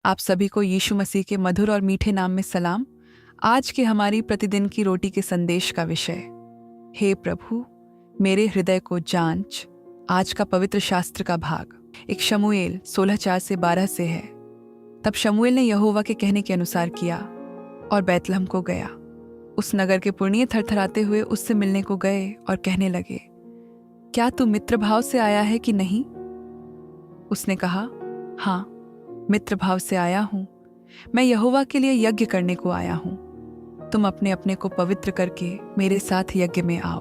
आप सभी को यीशु मसीह के मधुर और मीठे नाम में सलाम। आज के हमारी प्रतिदिन की रोटी के संदेश का विषय, हे प्रभु मेरे हृदय को जांच। आज का पवित्र शास्त्र का भाग एक शमूएल 16:4-12 से है। तब शमूएल ने यहोवा के कहने के अनुसार किया और बैतलहम को गया। उस नगर के पुरनिये थरथराते हुए उससे मिलने को गए और कहने लगे, क्या तू मित्र भाव से आया है कि नहीं? उसने कहा, हाँ, मित्र भाव से आया हूं। मैं यहोवा के लिए यज्ञ करने को आया हूं। तुम अपने अपने को पवित्र करके मेरे साथ यज्ञ में आओ।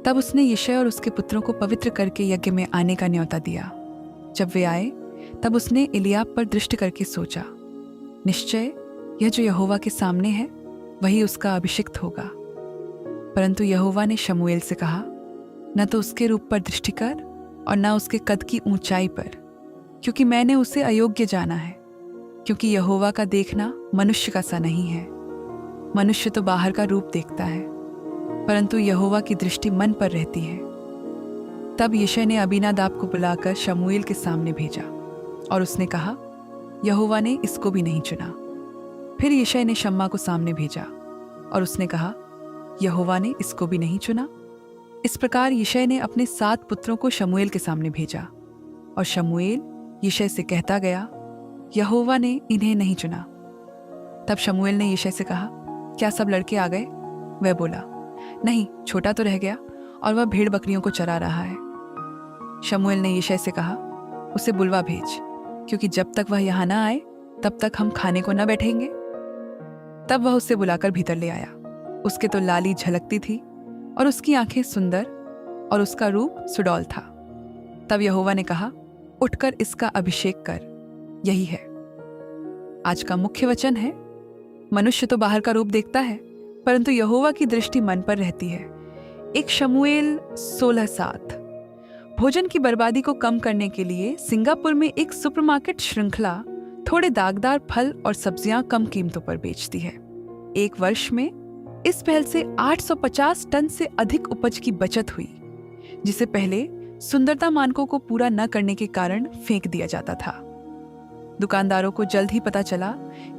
तब उसने यिशै और उसके पुत्रों को पवित्र करके यज्ञ में आने का न्योता दिया। जब वे आए तब उसने एलियाब पर दृष्टि करके सोचा, निश्चय यह जो यहोवा के सामने है वही उसका अभिषिक्त होगा। परंतु यहोवा ने शमूएल से कहा, न तो उसके रूप पर दृष्टि कर और न उसके कद की ऊंचाई पर, क्योंकि मैंने उसे अयोग्य जाना है। क्योंकि यहोवा का देखना मनुष्य का सा नहीं है। मनुष्य तो बाहर का रूप देखता है, परंतु यहोवा की दृष्टि मन पर रहती है। तब यिशै ने अबीनादाब को बुलाकर शमूएल के सामने भेजा और उसने कहा, यहोवा ने इसको भी नहीं चुना। फिर यिशै ने शम्मा को सामने भेजा और उसने कहा, यहोवा ने इसको भी नहीं चुना। इस प्रकार यिशै ने अपने 7 पुत्रों को शमूएल के सामने भेजा और शमूएल यिशै से कहता गया, यहोवा ने इन्हें नहीं चुना। तब शमूएल ने यिशै से कहा, क्या सब लड़के आ गए? वह बोला, नहीं, छोटा तो रह गया और वह भेड़ बकरियों को चरा रहा है। शमूएल ने यिशै से कहा, उसे बुलवा भेज, क्योंकि जब तक वह यहाँ न आए तब तक हम खाने को न बैठेंगे। तब वह उसे बुलाकर भीतर ले आया। उसके तो लाली झलकती थी और उसकी आंखें सुंदर और उसका रूप सुडौल था। तब यहोवा ने कहा, उठकर इसका अभिषेक कर, यही है। आज का मुख्य वचन है, मनुष्य तो बाहर का रूप देखता है, परंतु यहोवा की दृष्टि मन पर रहती है। एक शमूएल 16:7। भोजन की बर्बादी को कम करने के लिए सिंगापुर में एक सुपरमार्केट श्रृंखला थोड़े दागदार फल और सब्जियां कम कीमतों पर बेचती है। एक वर्ष में इस पहल से 850 टन से अधिक उपज की बचत हुई, जिसे पहले सुंदरता मानकों को पूरा न करने के कारण फेंक दिया जाता था। दुकानदारों को जल्द ही पता चला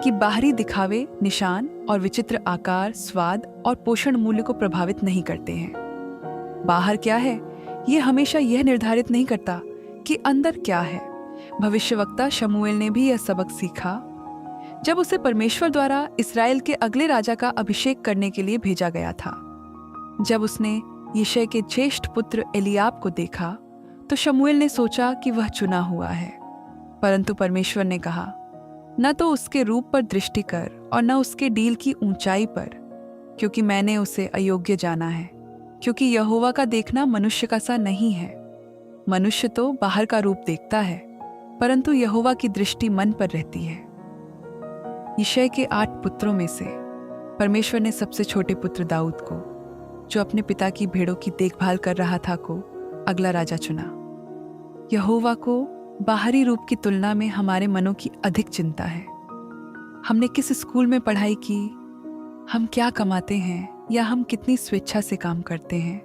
कि बाहरी दिखावे, निशान और विचित्र आकार, स्वाद और पोषण मूल्य को प्रभावित नहीं करते हैं। बाहर क्या है, यह हमेशा यह निर्धारित नहीं करता कि अंदर क्या है। भविष्यवक्ता शमूएल ने भी यह सबक सीखा जब उसे परमेश्वर द्वारा इस्राएल के अगले राजा का अभिषेक करने के लिए भेजा गया था। जब उसने यिशै के ज्येष्ठ पुत्र एलियाब को देखा तो शमूएल ने सोचा कि वह चुना हुआ है। परंतु परमेश्वर ने कहा, न तो उसके रूप पर दृष्टि कर और न उसके डील की ऊंचाई पर, क्योंकि मैंने उसे अयोग्य जाना है। क्योंकि यहोवा का देखना मनुष्य का सा नहीं है। मनुष्य तो बाहर का रूप देखता है, परंतु यहोवा की दृष्टि मन पर रहती है। यिशै के 8 पुत्रों में से परमेश्वर ने सबसे छोटे पुत्र दाऊद को, जो अपने पिता की भेड़ों की देखभाल कर रहा था, को अगला राजा चुना। यहोवा को बाहरी रूप की तुलना में हमारे मनों की अधिक चिंता है। हमने किस स्कूल में पढ़ाई की, हम क्या कमाते हैं, या हम कितनी स्वेच्छा से काम करते हैं।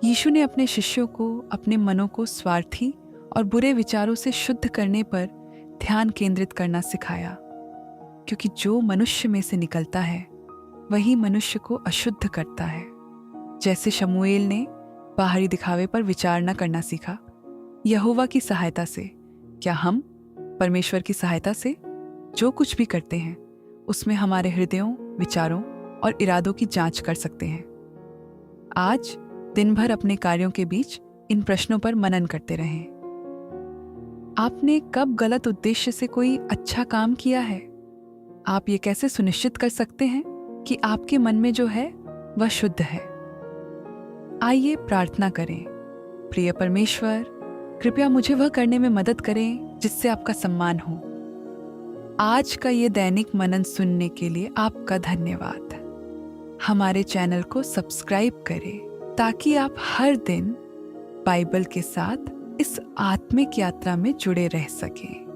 यीशु ने अपने शिष्यों को अपने मनों को स्वार्थी और बुरे विचारों से शुद्ध करने पर ध्यान केंद्रित करना सिखाया, क्योंकि जो मनुष्य में से निकलता है वही मनुष्य को अशुद्ध करता है। जैसे शमूएल ने बाहरी दिखावे पर विचार न करना सीखा यहोवा की सहायता से, क्या हम परमेश्वर की सहायता से जो कुछ भी करते हैं उसमें हमारे हृदयों, विचारों और इरादों की जांच कर सकते हैं। आज दिन भर अपने कार्यों के बीच इन प्रश्नों पर मनन करते रहें। आपने कब गलत उद्देश्य से कोई अच्छा काम किया है? आप ये कैसे सुनिश्चित कर सकते हैं कि आपके मन में जो है वह शुद्ध है? आइए प्रार्थना करें। प्रिय परमेश्वर, कृपया मुझे वह करने में मदद करें जिससे आपका सम्मान हो। आज का ये दैनिक मनन सुनने के लिए आपका धन्यवाद। हमारे चैनल को सब्सक्राइब करें ताकि आप हर दिन बाइबल के साथ इस आत्मिक यात्रा में जुड़े रह सकें।